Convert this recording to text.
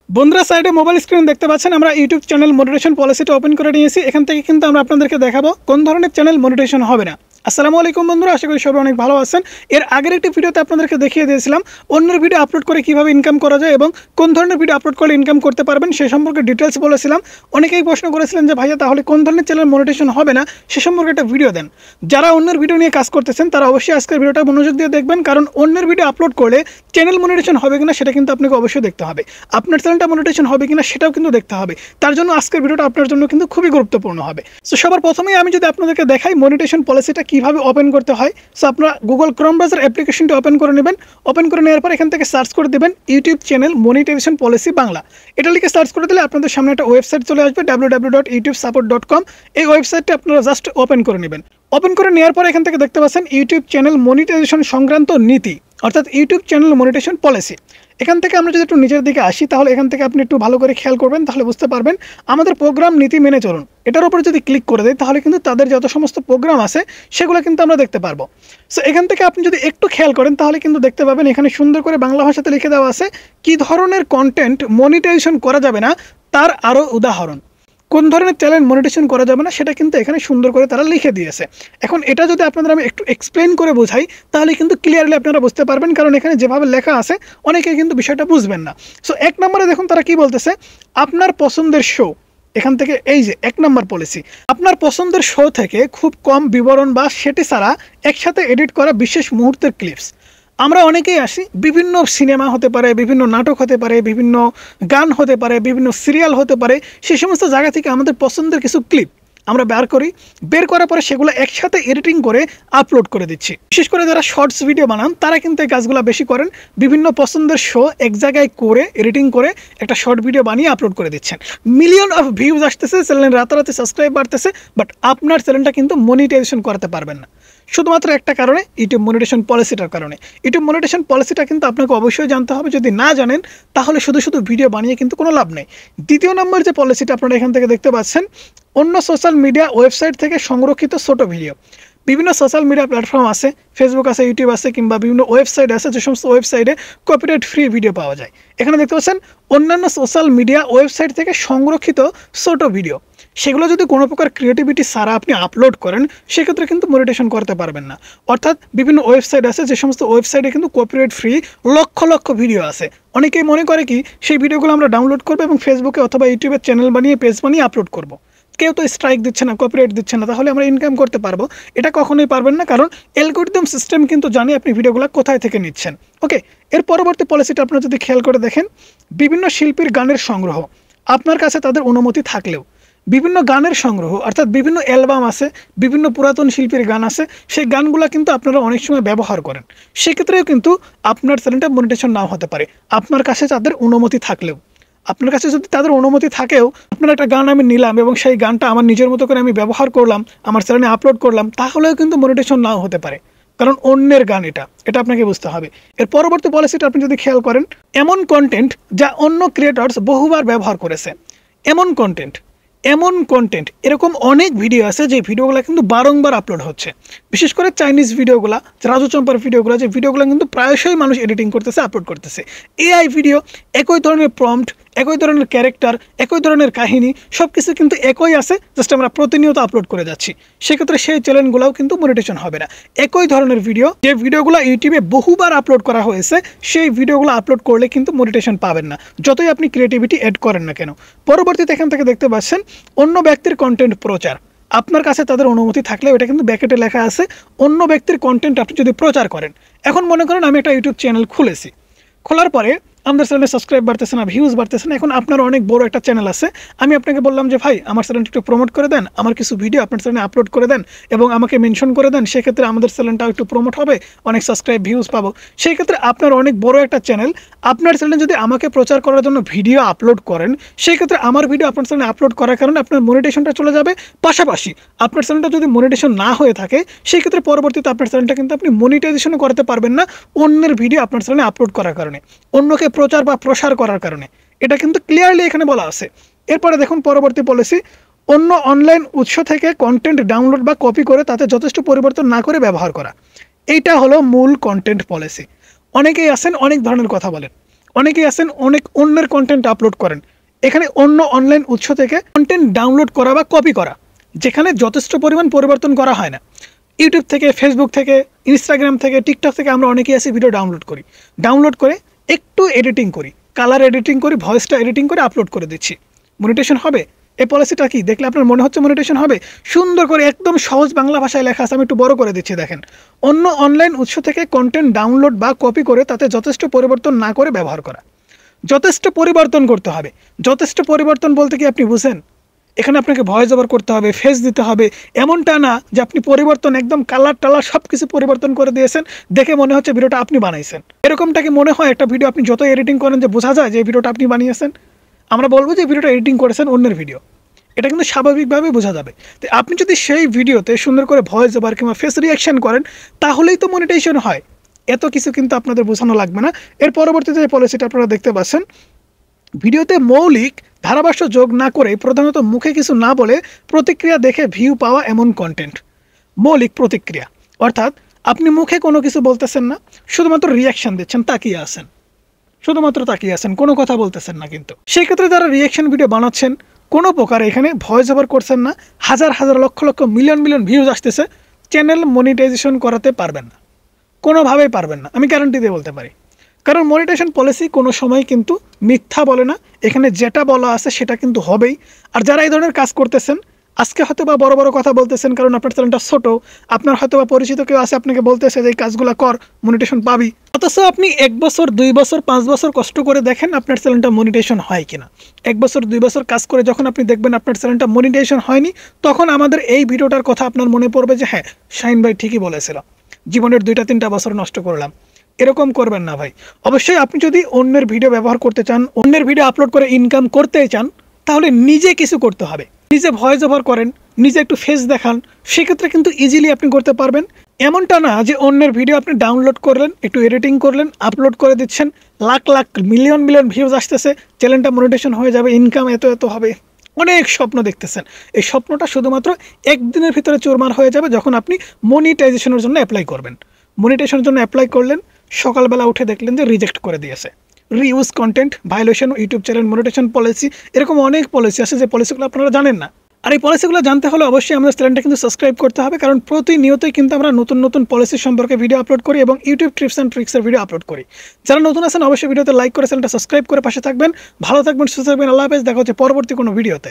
বন্ধুরা সাইডে mobile screen দেখতে পাচ্ছেন আমরা ইউটিউব চ্যানেল মনিটাইজেশন পলিসিটা ওপেন করে নিয়েছি। এখান থেকে কিন্তু আমরা আপনাদেরকে দেখাবো কোন ধরনের চ্যানেল মনিটাইজেশন হবে না। আসসালামু আলাইকুম বন্ধুরা, আশা করি সবাই অনেক ভালো আছেন। এর আগের একটি ভিডিওতে আপনাদেরকে দেখিয়ে দিয়েছিলাম অন্যের ভিডিও আপলোড করে কিভাবে ইনকাম করা যায় এবং কোন ধরনের ভিডিও আপলোড করলে ইনকাম করতে পারবেন সে সম্পর্কে ডিটেলস বলেছিলাম। অনেকেই প্রশ্ন করেছিলেন যে ভাইয়া তাহলে কোন ধরনের চ্যানেল মনিটাইজেশন হবে না সে সম্পর্কে একটা ভিডিও দেন। যারা অন্যের ভিডিও নিয়ে কাজ করতেছেন তারা অবশ্যই আজকের ভিডিওটা মনোযোগ দিয়ে দেখবেন, কারণ অন্যের ভিডিও আপলোড করলে চ্যানেল মনিটাইজেশন হবে কিনা সেটা কিন্তু আপনাকে অবশ্যই দেখতে হবে। আপনার চ্যানেলটা মনিটাইজেশন হবে কিনা সেটাও কিন্তু দেখতে হবে। তার জন্য আজকের ভিডিওটা আপনার জন্য কিন্তু খুবই গুরুত্বপূর্ণ হবে। সো সবার প্রথমেই আমি যদি আপনাদেরকে দেখাই মনিটাইজেশন পলিসিটা কিভাবে ওপেন করতে হয়। সো আপনারা গুগল ক্রোম ব্রাউজার অ্যাপ্লিকেশনটি ওপেন করে নেবেন। ওপেন করে নেওয়ার পর এখান থেকে সার্চ করে দেবেন YouTube channel monetization policy Bangla. এটা লিখে সার্চ করে দিলে আপনাদের সামনে একটা ওয়েবসাইট চলে আসবে www.youtubesuppport.com। এই ওয়েবসাইটটি আপনারা জাস্ট ওপেন করে নেবেন। ওপেন করে নেওয়ার পর এখান থেকে দেখতে পাচ্ছেন ইউটিউব চ্যানেল মনিটাইজেশন সংক্রান্ত নীতি, অর্থাৎ ইউটিউব চ্যানেল মনিটাইজেশন পলিসি। এখান থেকে আমরা যদি একটু নিচের দিকে আসি তাহলে এখান থেকে আপনি একটু ভালো করে খেয়াল করবেন, তাহলে বুঝতে পারবেন আমাদের প্রোগ্রাম নীতি মেনে চলুন। এটার উপরে যদি ক্লিক করে দেয় তাহলে কিন্তু তাদের যত সমস্ত প্রোগ্রাম আছে সেগুলো কিন্তু আমরা দেখতে পারবো। সো এখান থেকে আপনি যদি একটু খেয়াল করেন তাহলে কিন্তু দেখতে পাবেন এখানে সুন্দর করে বাংলা ভাষাতে লিখে দেওয়া আছে কি ধরনের কন্টেন্ট মনিটাইজেশন করা যাবে না তার আরও উদাহরণ। কোন ধরনের চ্যানেল মনিটাইজেশন করা যাবে না সেটা কিন্তু এখানে সুন্দর করে তারা লিখে দিয়েছে। এখন এটা যদি আপনাদের আমি একটু এক্সপ্লেন করে বোঝাই তাহলে কিন্তু ক্লিয়ারলি আপনারা বুঝতে পারবেন, কারণ এখানে যেভাবে লেখা আছে অনেকে কিন্তু বিষয়টা বুঝবেন না। সো এক নম্বরে দেখুন তারা কি বলতেছে, আপনার পছন্দের শো। এখান থেকে এই যে এক নম্বর পলিসি, আপনার পছন্দের শো থেকে খুব কম বিবরণ বা সেটি ছাড়া একসাথে এডিট করা বিশেষ মুহূর্তের ক্লিপস। আমরা অনেকেই আসি, বিভিন্ন সিনেমা হতে পারে, বিভিন্ন নাটক হতে পারে, বিভিন্ন গান হতে পারে, বিভিন্ন সিরিয়াল হতে পারে, সেই সমস্ত জায়গা থেকে আমাদের পছন্দের কিছু ক্লিপ আমরা বের করার পরে সেগুলো একসাথে এডিটিং করে আপলোড করে দিচ্ছি। বিশেষ করে যারা শর্টস ভিডিও বানান তারা কিন্তু এই কাজগুলো বেশি করেন। বিভিন্ন পছন্দের শো এক জায়গায় করে এডিটিং করে একটা শর্ট ভিডিও বানিয়ে আপলোড করে দিচ্ছেন। মিলিয়ন অফ ভিউজ আসতেছে, চ্যানেল রাতারাতি সাবস্ক্রাইব বাড়তেছে, বাট আপনার চ্যানেলটা কিন্তু মনিটাইজেশন করাতে পারবেন না। শুধুমাত্র একটা কারণে, ইউটিউব মনিটাইজেশন পলিসিটার কারণে। ইউটিউব মনিটাইজেশন পলিসিটা কিন্তু আপনাকে অবশ্যই জানতে হবে। যদি না জানেন তাহলে শুধু শুধু ভিডিও বানিয়ে কিন্তু কোনো লাভ নেই। দ্বিতীয় নম্বর যে পলিসিটা আপনারা এখান থেকে দেখতে পাচ্ছেন, অন্য সোশ্যাল মিডিয়া ওয়েবসাইট থেকে সংরক্ষিত ছোট ভিডিও। বিভিন্ন সোশ্যাল মিডিয়া প্ল্যাটফর্ম আছে, ফেসবুক আছে, ইউটিউব আছে, কিংবা বিভিন্ন ওয়েবসাইট আছে যে সমস্ত ওয়েবসাইটে কপিরাইট ফ্রি ভিডিও পাওয়া যায়। এখানে দেখতে পাচ্ছেন অন্যান্য সোশ্যাল মিডিয়া ওয়েবসাইট থেকে সংরক্ষিত ছোট ভিডিও। সেগুলো যদি কোনো প্রকার ক্রিয়েটিভিটি ছাড়া আপনি আপলোড করেন সেক্ষেত্রে কিন্তু মনিটাইজেশন করতে পারবেন না। অর্থাৎ বিভিন্ন ওয়েবসাইট আছে যে সমস্ত ওয়েবসাইটে কিন্তু copyright free lakh lakh video আছে। অনেকেই মনে করে কি সেই ভিডিওগুলো আমরা ডাউনলোড করবো এবং ফেসবুকে অথবা ইউটিউবের চ্যানেল বানিয়ে পেজ বানিয়ে আপলোড করব। কেউ তো স্ট্রাইক দিচ্ছে না, কপিরাইট দিচ্ছে না, তাহলে আমরা ইনকাম করতে পারবো? এটা কখনোই পারবেন না, কারণ অ্যালগরিদম সিস্টেম কিন্তু জানে আপনি ভিডিওগুলো কোথায় থেকে নিচ্ছেন। ওকে, এর পরবর্তী পলিসিটা আপনারা যদি খেয়াল করে দেখেন, বিভিন্ন শিল্পীর গানের সংগ্রহ আপনার কাছে তাদের অনুমতি থাকলেও। বিভিন্ন গানের সংগ্রহ অর্থাৎ বিভিন্ন অ্যালবাম আছে, বিভিন্ন পুরাতন শিল্পীর গান আছে, সেই গানগুলো কিন্তু আপনারা অনেক সময় ব্যবহার করেন। সেক্ষেত্রেও কিন্তু আপনার চ্যানেলটা মনিটাইজেশন নাও হতে পারে, আপনার কাছে তাদের অনুমতি থাকলেও। আপনার কাছে যদি তাদের অনুমতি থাকেও, আপনার একটা গান আমি নিলাম এবং সেই গানটা আমার নিজের মতো করে আমি ব্যবহার করলাম, আমার চ্যানেলে আপলোড করলাম, তাহলেও কিন্তু মনিটাইজেশন নাও হতে পারে, কারণ অন্যের গান এটা আপনাকে বুঝতে হবে। এর পরবর্তী পলিসিটা আপনি যদি খেয়াল করেন, এমন কন্টেন্ট যা অন্য ক্রিয়েটরস বহুবার ব্যবহার করেছে। এমন কন্টেন্ট এরকম অনেক ভিডিও আছে যে ভিডিওগুলো কিন্তু বারংবার আপলোড হচ্ছে। বিশেষ করে চাইনিজ ভিডিওগুলো, রাজু চম্পার ভিডিওগুলো, যে ভিডিওগুলো কিন্তু প্রায়শই মানুষ এডিটিং করতেছে, আপলোড করতেছে। এআই ভিডিও, একই ধরনের প্রম্পট, একই ধরনের ক্যারেক্টার, একই ধরনের কাহিনী, সব কিছু কিন্তু একই আছে, জাস্ট আমরা প্রতিনিয়ত আপলোড করে যাচ্ছি। সেক্ষেত্রে সেই চ্যানেলগুলোও কিন্তু মনিটাইজেশন হবে না। একই ধরনের ভিডিও, যে ভিডিওগুলো ইউটিউবে বহুবার আপলোড করা হয়েছে, সেই ভিডিওগুলো আপলোড করলে কিন্তু মনিটাইজেশন পাবেন না, যতই আপনি ক্রিয়েটিভিটি অ্যাড করেন না কেন। পরবর্তীতে এখান থেকে দেখতে পাচ্ছেন অন্য ব্যক্তির কন্টেন্ট প্রচার। আপনার কাছে তাদের অনুমতি থাকলে, এটা কিন্তু ব্যাকেটে লেখা আছে, অন্য ব্যক্তির কন্টেন্ট আপনি যদি প্রচার করেন। এখন মনে করেন আমি একটা ইউটিউব চ্যানেল খুলেছি, খোলার পরে আমাদের চ্যানেলে সাবস্ক্রাইব বাড়তেছে না, ভিউজ বাড়তেছে না। এখন আপনার অনেক বড় একটা চ্যানেল আছে, আমি আপনাকে বললাম যে ভাই আমার চ্যানেলটা একটু প্রমোট করে দেন, আমার কিছু ভিডিও আপনার চ্যানেলে আপলোড করে দেন এবং আমাকে মেনশন করে দেন, সেক্ষেত্রে আমাদের চ্যানেলটাও একটু প্রমোট হবে, অনেক সাবস্ক্রাইব ভিউজ পাবো। সেই ক্ষেত্রে আপনার অনেক বড় একটা চ্যানেল, আপনার চ্যানেলে যদি আমাকে প্রচার করার জন্য ভিডিও আপলোড করেন, সেই ক্ষেত্রে আমার ভিডিও আপনার চ্যানেলে আপলোড করার কারণে আপনার মনিটাইজেশনটা চলে যাবে। পাশাপাশি আপনার চ্যানেলটা যদি মনিটাইজেশন না হয়ে থাকে সেই ক্ষেত্রে পরবর্তীতে আপনার চ্যানেলটা কিন্তু আপনি মনিটাইজেশন করতে পারবেন না, অন্যের ভিডিও আপনার চ্যানেলে আপলোড করার কারণে, অন্যকে প্রচার বা প্রসার করার কারণে। এটা কিন্তু ক্লিয়ারলি এখানে বলা আছে। এরপরে দেখুন পরবর্তী পলিসি, অন্য অনলাইন উৎস থেকে কন্টেন্ট ডাউনলোড বা কপি করে তাতে যথেষ্ট পরিবর্তন না করে ব্যবহার করা। এইটা হলো মূল কন্টেন্ট পলিসি। অনেকেই আছেন অনেক ধরনের কথা বলেন, অনেকেই আছেন অনেক অন্যের কন্টেন্ট আপলোড করেন, এখানে অন্য অনলাইন উৎস থেকে কন্টেন্ট ডাউনলোড করা বা কপি করা, যেখানে যথেষ্ট পরিমাণ পরিবর্তন করা হয় না। ইউটিউব থেকে, ফেসবুক থেকে, ইনস্টাগ্রাম থেকে, টিকটক থেকে আমরা অনেকেই আসি ভিডিও ডাউনলোড করে একটু এডিটিং করি, কালার এডিটিং করি, ভয়েসটা এডিটিং করে আপলোড করে দিচ্ছি। মনিটেশন হবে? এই পলিসিটা কি দেখলে আপনার মনে হচ্ছে মনিটেশন হবে? সুন্দর করে একদম সহজ বাংলা ভাষায় লেখা আছে, আমি একটু বড় করে দিচ্ছি দেখেন। অন্য অনলাইন উৎস থেকে কন্টেন্ট ডাউনলোড বা কপি করে তাতে যথেষ্ট পরিবর্তন না করে ব্যবহার করা। যথেষ্ট পরিবর্তন করতে হবে। যথেষ্ট পরিবর্তন বলতে কি আপনি বুঝেন? এখানে আপনাকে ভয়েস ওভার করতে হবে, ফেস দিতে হবে, এমনটা না যে আপনি পরিবর্তন একদম কালার টালার সব কিছু পরিবর্তন করে দিয়েছেন, দেখে মনে হচ্ছে ভিডিওটা আপনি বানাইছেন। এরকমটা কি মনে হয়? একটা ভিডিও আপনি যত এডিটিং করেন যে বোঝা যায় যে এই ভিডিওটা আপনি বানিয়েছেন? আমরা বলবো যে ভিডিওটা এডিটিং করেছেন অন্যের ভিডিও, এটা কিন্তু স্বাভাবিকভাবেই বোঝা যাবে। তো আপনি যদি সেই ভিডিওতে সুন্দর করে ভয়েস ওভার কিংবা ফেস রিয়াকশন করেন, তাহলেই তো মনিটাইজেশন হয়। এত কিছু কিন্তু আপনাদের বোঝানো লাগবে না। এর পরবর্তীতে যে পলিসিটা আপনারা দেখতে পাচ্ছেন, ভিডিওতে মৌলিক ধারাভাষ্য যোগ না করে, প্রধানত মুখে কিছু না বলে প্রতিক্রিয়া দেখে ভিউ পাওয়া এমন কন্টেন্ট। মৌলিক প্রতিক্রিয়া অর্থাৎ আপনি মুখে কোনো কিছু বলতেছেন না, শুধুমাত্র রিয়াকশন দিচ্ছেন, তাকিয়ে আছেন, শুধুমাত্র তাকিয়ে আছেন, কোনো কথা বলতেছেন না। কিন্তু সেই ক্ষেত্রে যারা রিয়াকশন ভিডিও বানাচ্ছেন, কোনো প্রকার এখানে ভয়েস ওভার করছেন না, হাজার হাজার lakh lakh million million views আসতেছে, চ্যানেল মনিটাইজেশন করাতে পারবেন না, কোনোভাবেই পারবেন না, আমি গ্যারান্টি দিয়ে বলতে পারি। কারণ মনিটাইজেশন পলিসি কোনো সময় কিন্তু মিথ্যা বলে না, এখানে যেটা বলা আছে সেটা কিন্তু হবেই। আর যারা এই ধরনের কাজ করতেছেন, আজকে হয়তো বা বড় বড় কথা বলতেছেন কারণ আপনার চ্যানেলটা ছোট, আপনার হয়তো বা পরিচিত কেউ আছে আপনাকে বলতেছে যে এই কাজগুলো কর, মনিটেশন পাবি, অথচ আপনি 1 বছর 2 বছর 5 বছর কষ্ট করে দেখেন আপনার চ্যানেলটা মনিটেশন হয় কিনা। 1 বছর 2 বছর কাজ করে যখন আপনি দেখবেন আপনার চ্যানেলটা মনিটেশন হয়নি, তখন আমাদের এই ভিডিওটার কথা আপনার মনে পড়বে যে হ্যাঁ, শাহিন ভাই ঠিকই বলেছিল, জীবনের 2-3টা বছর নষ্ট করলাম। এরকম করবেন না ভাই। অবশ্যই আপনি যদি অন্যের ভিডিও ব্যবহার করতে চান, অন্যের ভিডিও আপলোড করে ইনকাম করতে চান, তাহলে নিজে কিছু করতে হবে। নিজে ভয়েস ওভার করেন, নিজে একটু ফেস দেখান, সেক্ষেত্রে কিন্তু ইজিলি আপনি করতে পারবেন। এমনটা না যে অন্যের ভিডিও আপনি ডাউনলোড করলেন, একটু এডিটিং করলেন, আপলোড করে দিচ্ছেন, lakh lakh million million views আসতেছে, চ্যানেলটা মনিটেশন হয়ে যাবে, ইনকাম এত এত হবে, অনেক স্বপ্ন দেখতেছেন। এই স্বপ্নটা শুধুমাত্র একদিনের ভিতরে চুরমার হয়ে যাবে যখন আপনি মনিটাইজেশনের জন্য অ্যাপ্লাই করবেন। মনিটাইজেশনের জন্য অ্যাপ্লাই করলেন, সকালবেলা উঠে দেখলেন যে রিজেক্ট করে দিয়েছে, reuse content violation, YouTube channel monetization policy, এরকম অনেক পলিসি আছে যে পলিসিগুলো আপনারা জানেন না। আর এই পলিসিগুলো জানতে হলে অবশ্যই আমাদের চ্যানেলটা কিন্তু সাবস্ক্রাইব করতে হবে, কারণ প্রতিনিয়তই কিন্তু আমরা নতুন নতুন পলিসি সম্পর্কে ভিডিও আপলোড করি এবং ইউটিউব টিপস অ্যান্ড ট্রিক্সের ভিডিও আপলোড করি। যারা নতুন আছেন অবশ্যই ভিডিওতে লাইক করে চ্যানেলটা সাবস্ক্রাইব করে পাশে থাকবেন। ভালো থাকবেন, সুস্থ থাকবেন, আল্লাহ হাফেজ। দেখা হচ্ছে পরবর্তী কোনো ভিডিওতে।